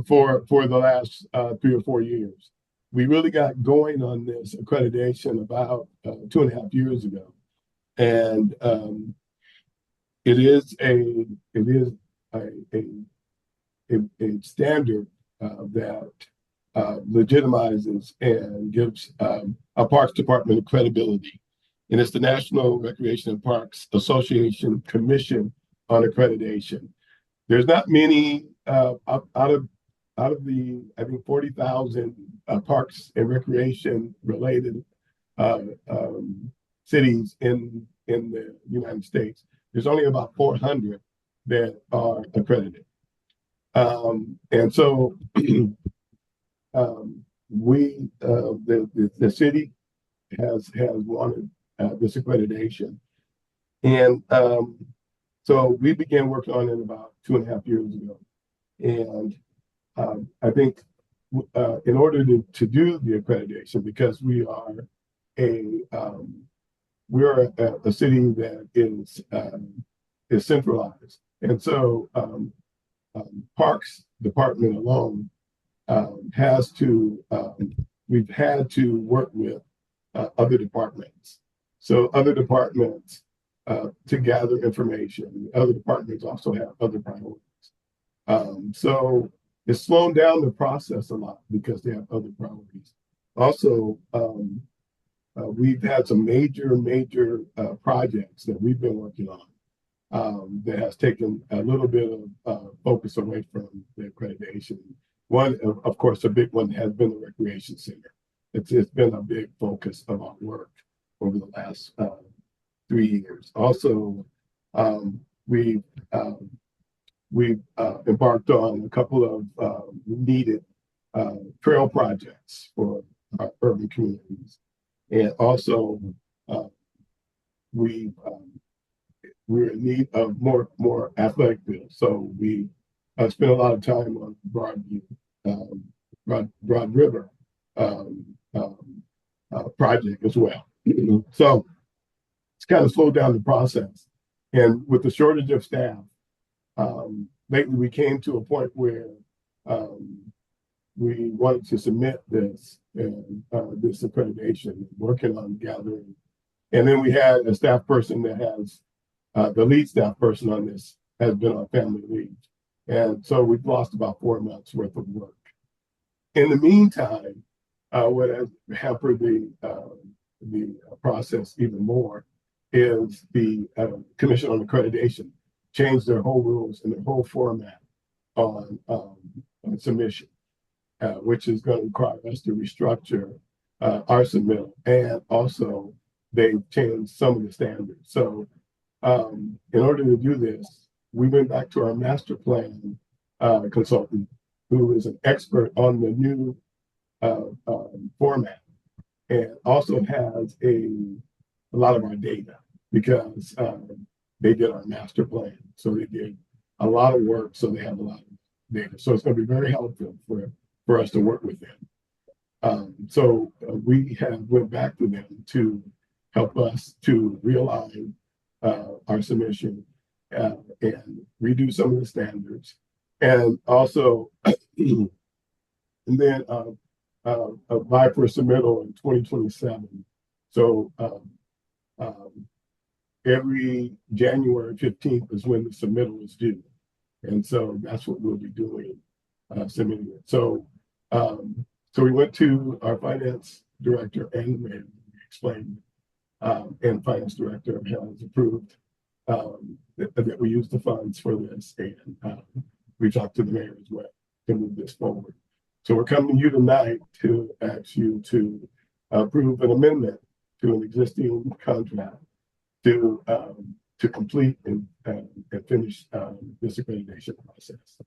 for the last 3 or 4 years. We really got going on this accreditation about 2.5 years ago, and it is a standard that legitimizes and gives a Parks Department credibility, and it's the National Recreation and Parks Association Commission on Accreditation. There's not many out of the, I think, 40,000 parks and recreation related cities in the United States. There's only about 400 that are accredited. And so the city has wanted this accreditation. And so we began working on it about 2.5 years ago. And I think in order to do the accreditation, because we are we're a city that is centralized, and so Parks Department alone has to we've had to work with other departments. So other departments to gather information. Other departments also have other priorities. So it's slowed down the process a lot because they have other priorities. Also, we've had some major projects that we've been working on that has taken a little bit of focus away from the accreditation. One, of course, a big one has been the recreation center. It's been a big focus of our work over the last 3 years. Also, we've embarked on a couple of needed trail projects for our urban communities. And also, we're in need of more athletic fields. So we spent a lot of time on Broad River project as well. So it's kind of slowed down the process. And with the shortage of staff, lately we came to a point where we wanted to submit this accreditation, working on gathering. And then we had a staff person that has, the lead staff person on this has been on family leave. And so we've lost about 4 months worth of work. In the meantime, what has hampered the process even more is the Commission on Accreditation changed their whole rules and their whole format on submission, which is going to require us to restructure our submittal. And also, they've changed some of the standards. So in order to do this, we went back to our master plan consultant, who is an expert on the new format, and also has a lot of our data, because they did our master plan. So they did a lot of work, so they have a lot of data. So it's going to be very helpful for us to work with them. So we have went back to them to help us to realign our submission and redo some of the standards, and also and then apply for a submittal in 2027. So every January 15th is when the submittal is due. And so that's what we'll be doing, submitting it. So we went to our finance director and the mayor, explained, and finance director has approved that we use the funds for this, and we talked to the mayor as well to move this forward. So we're coming to you tonight to ask you to approve an amendment to an existing contract to complete and finish this accreditation process.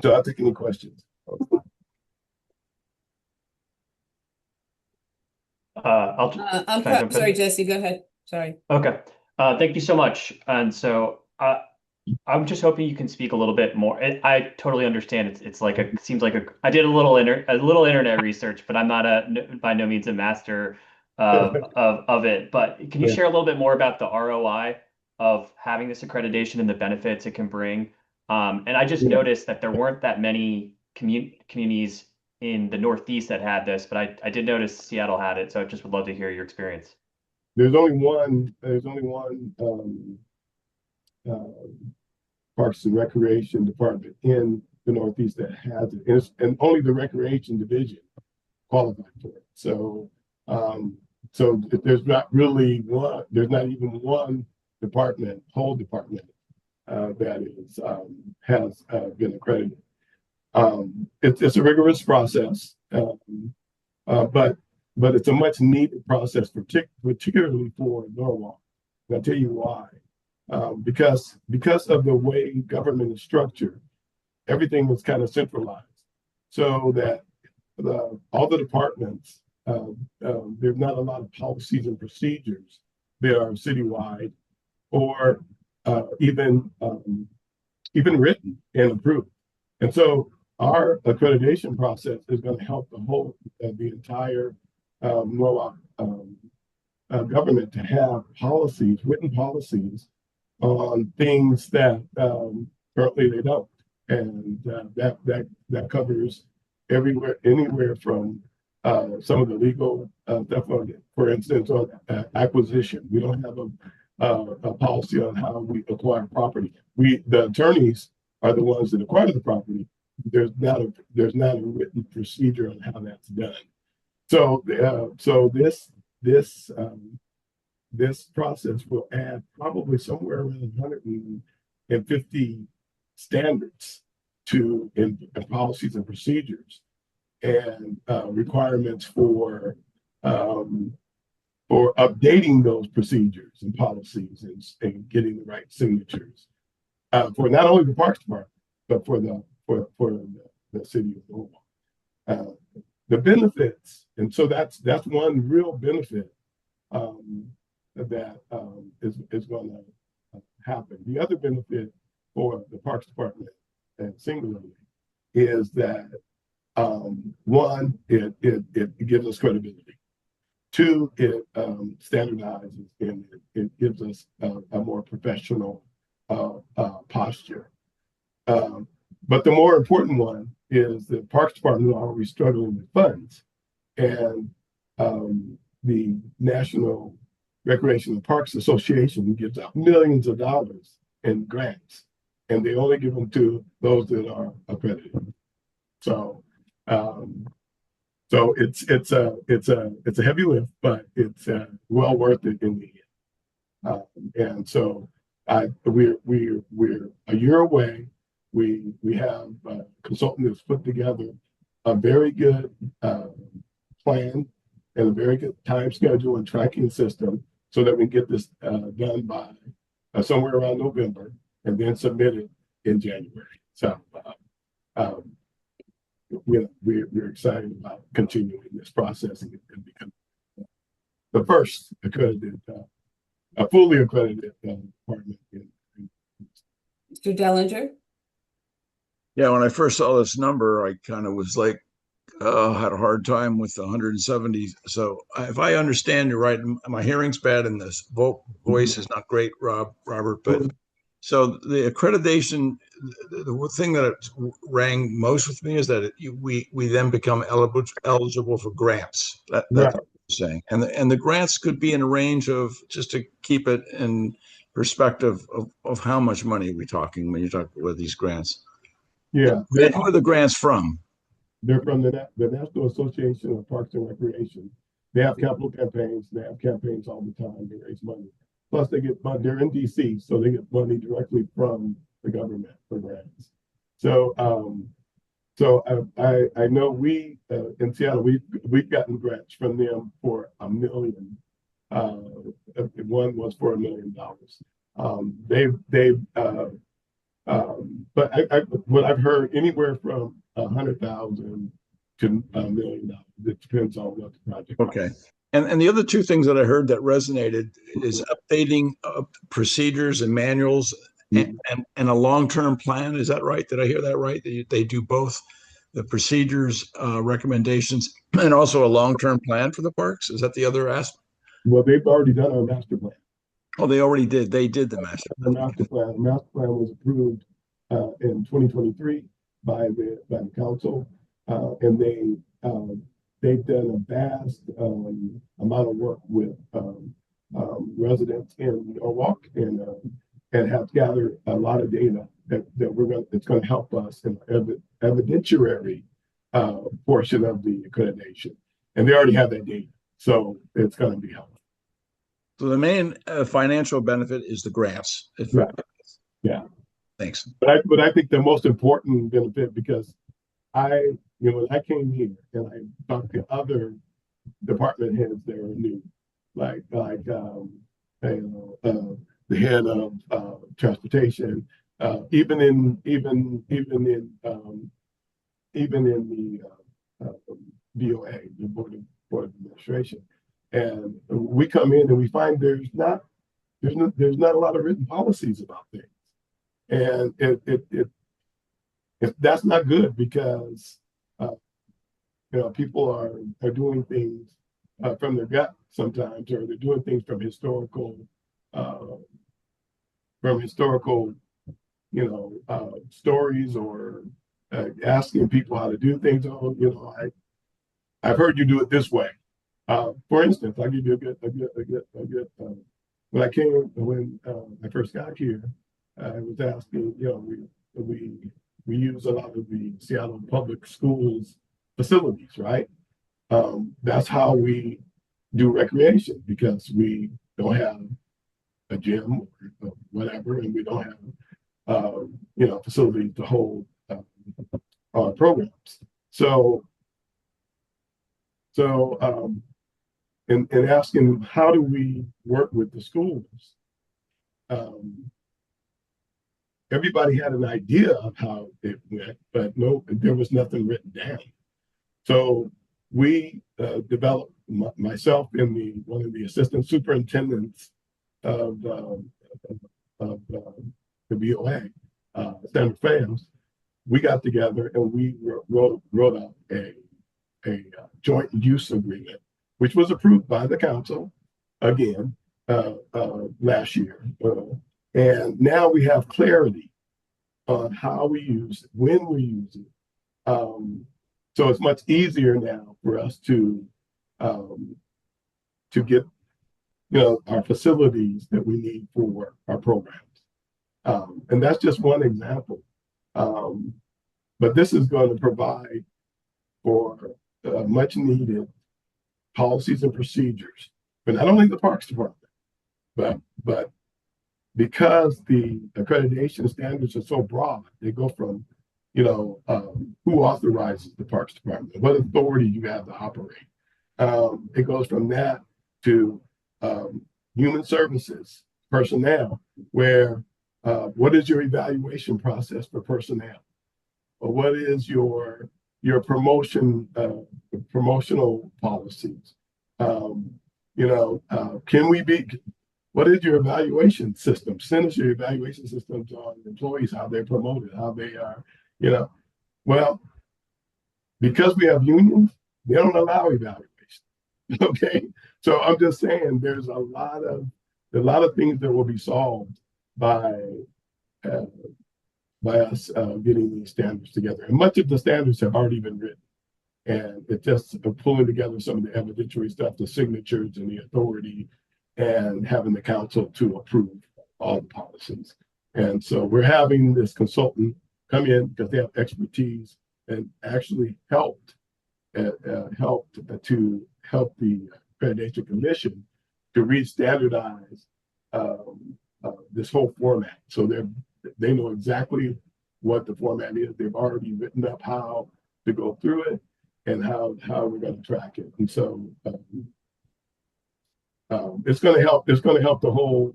So I'll take any questions. Sorry, Jesse, go ahead. Sorry. Okay. Thank you so much. And so I'm just hoping you can speak a little bit more. I totally understand. It's like it seems like I did a little internet research, but I'm not by no means a master of it. But can you share a little bit more about the ROI of having this accreditation and the benefits it can bring? And I just noticed that there weren't that many communities in the Northeast that had this, but I did notice Seattle had it. So I just would love to hear your experience. There's only one Parks and Recreation Department in the Northeast that has it, and only the Recreation Division qualified for it. So, so there's not really one. There's not even one department, whole department, that is has been accredited. It's a rigorous process, but it's a much needed process, particularly for Norwalk. And I'll tell you why. Because of the way government is structured, everything is kind of centralized, so that all the departments, there's not a lot of policies and procedures that are citywide or even written and approved. And so our accreditation process is going to help the entire Norwalk government to have policies, written policies on things that currently they don't, and that covers anywhere from some of the legal stuff on, for instance, on acquisition. We don't have a policy on how we acquire property. The attorneys are the ones that acquire the property. There's not a written procedure on how that's done. So this process will add probably somewhere around 150 standards to in policies and procedures, and requirements for updating those procedures and policies and getting the right signatures for not only the Parks Department but for the city of Norwalk. The benefits, and so that's one real benefit that is going to happen. The other benefit for the Parks Department, and singularly, is that one, it gives us credibility. Two, it standardizes and it gives us a more professional posture. But the more important one is the Parks Department are always struggling with funds, and the National Recreation and Parks Association gives out millions of dollars in grants, and they only give them to those that are accredited. So, it's a heavy lift, but it's well worth it in the end. And so, we're a year away. We have a consultant that's put together a very good plan and a very good time schedule and tracking system so that we get this done by somewhere around November and then submit it in January. So we're excited about continuing this process and becoming the first accredited, a fully accredited department. Mr. Dellinger? Yeah, when I first saw this number, I kind of was like, had a hard time with the 170. So if I understand you right, my hearing's bad and this voice is not great, Robert, but so the accreditation, the thing that rang most with me is that we then become eligible for grants. That's what I'm saying. And the grants could be in a range of, just to keep it in perspective of how much money are we talking when you talk about these grants? Yeah. Who are the grants from? They're from the National Association of Parks and Recreation. They have capital campaigns. They have campaigns all the time. They raise money. Plus, they get money. They're in DC, so they get money directly from the government for grants. So, I know we in Seattle we've gotten grants from them for $1 million. One was for $1 million. But what I've heard, anywhere from 100,000 to $1 million. It depends on what the project. Okay. And the other two things that I heard that resonated is updating procedures and manuals and a long-term plan. Is that right? Did I hear that right? They do both the procedures, recommendations, and also a long-term plan for the parks? Is that the other aspect? Well, they've already done our master plan. Oh, they already did. They did the master plan. The master plan was approved in 2023 by the council, and they've done a vast amount of work with residents in Norwalk and have gathered a lot of data that's going to help us in the evidentiary portion of the accreditation, and they already have that data, so it's going to be helpful. So the main financial benefit is the grants. Right. Yeah. Thanks. But I think the most important benefit, because when I came here and I talked to other department heads that are new, like the head of transportation, even in the BOA, the Board of Administration, And we come in and we find there's not a lot of written policies about things. And that's not good because people are doing things from their gut sometimes, or they're doing things from historical stories, or asking people how to do things. Oh, I've heard you do it this way. For instance, I'll give you a good. When I first got here, I was asking. We use a lot of the Seattle public schools facilities, right? That's how we do recreation, because we don't have a gym or whatever, and we don't have facilities to hold our programs. So in asking how do we work with the schools, everybody had an idea of how it went, but there was nothing written down. So we developed, myself and one of the assistant superintendents of the BOA, Sandra Fams, we got together and we wrote out a joint use agreement, which was approved by the council again last year. And now we have clarity on how we use it, when we use it. So it's much easier now for us to get our facilities that we need for our programs. And that's just one example. But this is going to provide for much needed policies and procedures, but not only the Parks Department, but because the accreditation standards are so broad, they go from, who authorizes the Parks Department, what authority you have to operate. It goes from that to human services personnel, where what is your evaluation process for personnel? Or what is your promotional policies? What is your evaluation system? Send us your evaluation systems on employees, how they're promoted, how they are, Well, because we have unions, they don't allow evaluation. Okay. So I'm just saying there's a lot of things that will be solved by us getting these standards together. And much of the standards have already been written. And it's just pulling together some of the evidentiary stuff, the signatures and the authority, and having the council to approve all the policies. And so we're having this consultant come in because they have expertise and actually helped the Accreditation Commission to re-standardize this whole format. So they know exactly what the format is. They've already written up how to go through it and how we're going to track it. And so it's going to help. It's going to help the whole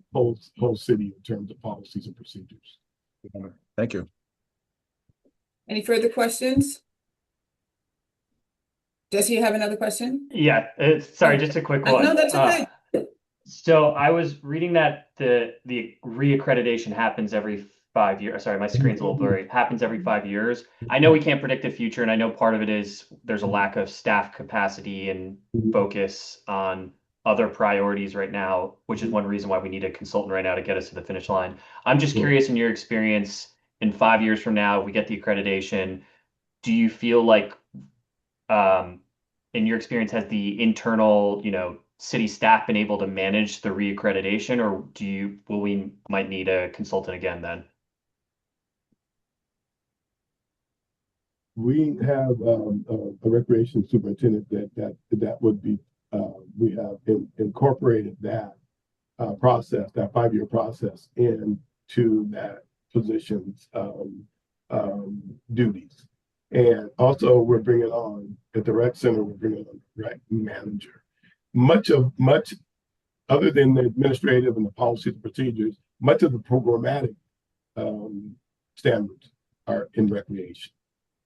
city in terms of policies and procedures. Thank you. Any further questions? Does he have another question? Yeah, sorry, just a quick one. No, that's okay. So I was reading that the reaccreditation happens every 5 years. Sorry, my screen's a little blurry. Happens every 5 years. I know we can't predict the future, and I know part of it is there's a lack of staff capacity and focus on other priorities right now, which is one reason why we need a consultant right now to get us to the finish line. I'm just curious, in your experience, in 5 years from now, we get the accreditation, do you feel like, in your experience, has the internal, city staff been able to manage the reaccreditation, or we might need a consultant again then? We have a recreation superintendent that would be. We have incorporated that process, that 5-year process, into that position's duties. And also, we're bringing on at the rec center. We're bringing on a rec manager. Much other than the administrative and the policies and procedures, much of the programmatic standards are in recreation.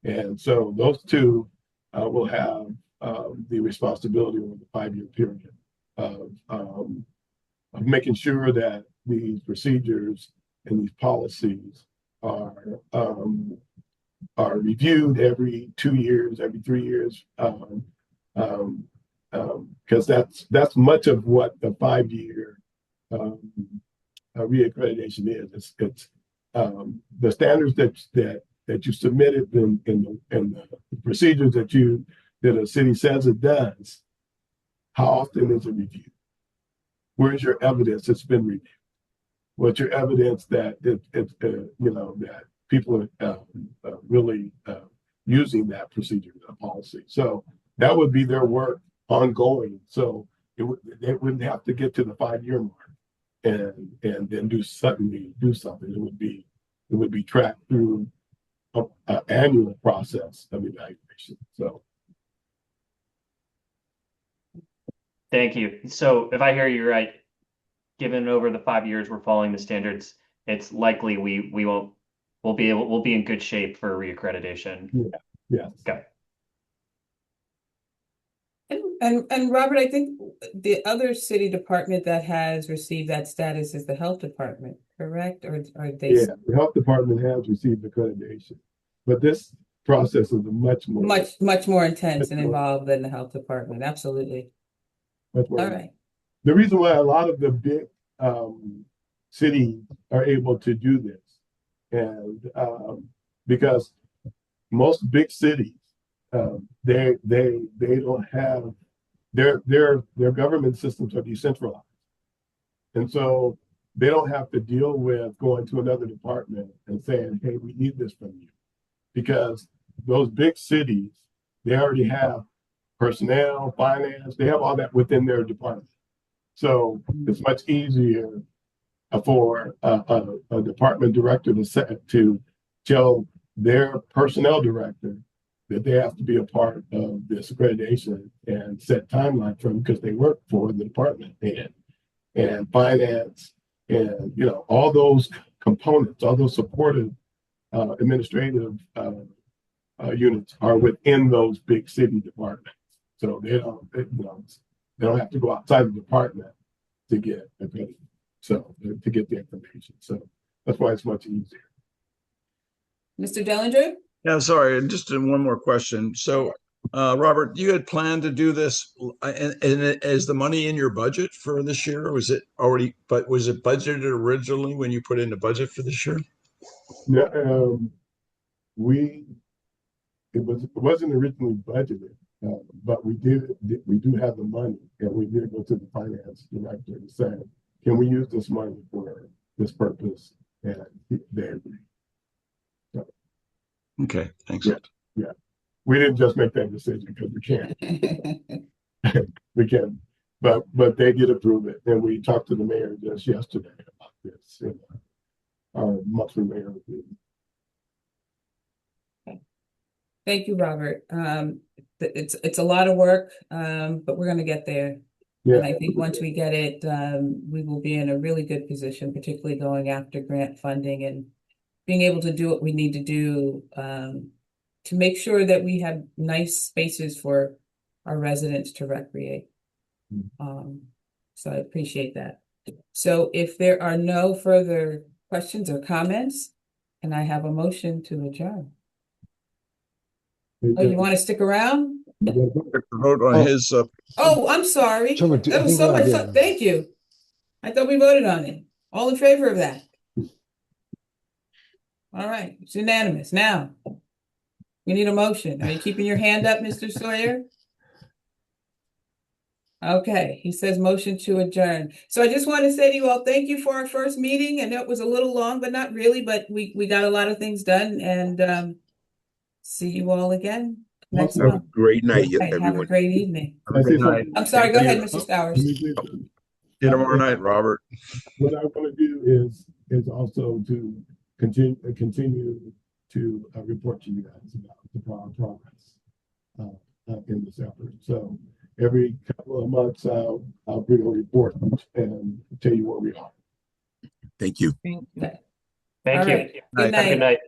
And so those two will have the responsibility over the 5-year period of making sure that these procedures and these policies are reviewed every 2 years, every 3 years, because that's much of what the 5-year reaccreditation is. It's the standards that you submitted and the procedures that a city says it does. How often is it reviewed? Where's your evidence it's been reviewed? What's your evidence that that people are really using that procedure, that policy? So that would be their work ongoing. So they wouldn't have to get to the 5-year mark and then do something. It would be tracked through an annual process of evaluation. So. Thank you. So if I hear you right, given over the 5 years we're following the standards, it's likely we'll be in good shape for reaccreditation. Yeah. Okay. And Robert, I think the other city department that has received that status is the health department, correct? Or are they? Yeah, the health department has received accreditation, but this process is much more intense and involved than the health department. Absolutely. Much more. All right. The reason why a lot of the big cities are able to do this, and because most big cities, they don't have their government systems are decentralized, and so they don't have to deal with going to another department and saying, "Hey, we need this from you," because those big cities, they already have personnel, finance, they have all that within their department. So it's much easier for a department director to tell their personnel director that they have to be a part of this accreditation and set timeline for them because they work for the department and finance and all those components, all those supportive administrative units are within those big city departments. So they don't have to go outside the department to get accredited. So to get the information. So that's why it's much easier. Mr. Dellinger? Yeah, sorry, and just one more question. So, Robert, you had planned to do this, and is the money in your budget for this year? Or was it already? But was it budgeted originally when you put in the budget for this year? No, it wasn't originally budgeted, but we do have the money, and we did go to the finance director and say, "Can we use this money for this purpose?" And they agreed. So, okay, thanks. Yeah. We didn't just make that decision because we can't. We can, but they did approve it, and we talked to the mayor just yesterday about this in our monthly mayor meeting. Thank you, Robert. It's a lot of work, but we're going to get there. Yeah. And I think once we get it, we will be in a really good position, particularly going after grant funding and being able to do what we need to do to make sure that we have nice spaces for our residents to recreate. So I appreciate that. So if there are no further questions or comments, can I have a motion to adjourn? Oh, you want to stick around? Vote on his. Oh, I'm sorry. That was so much fun. Thank you. I thought we voted on it. All in favor of that? All right, it's unanimous. Now, we need a motion. Are you keeping your hand up, Mr. Sawyer? Okay, he says motion to adjourn. So I just want to say to you all, thank you for our first meeting. I know it was a little long, but not really, but we got a lot of things done, and see you all again next Have a month. great night, Okay, everyone. have a great evening. Have a good night. I'm sorry, go ahead, Mr. Stowers. See you tomorrow night, Robert. What I want to do is also to continue to report to you guys about the progress in this effort. So every couple of months, I'll bring a report and tell you where we are. Thank you. Thank All you. right. Good Have a good night. night.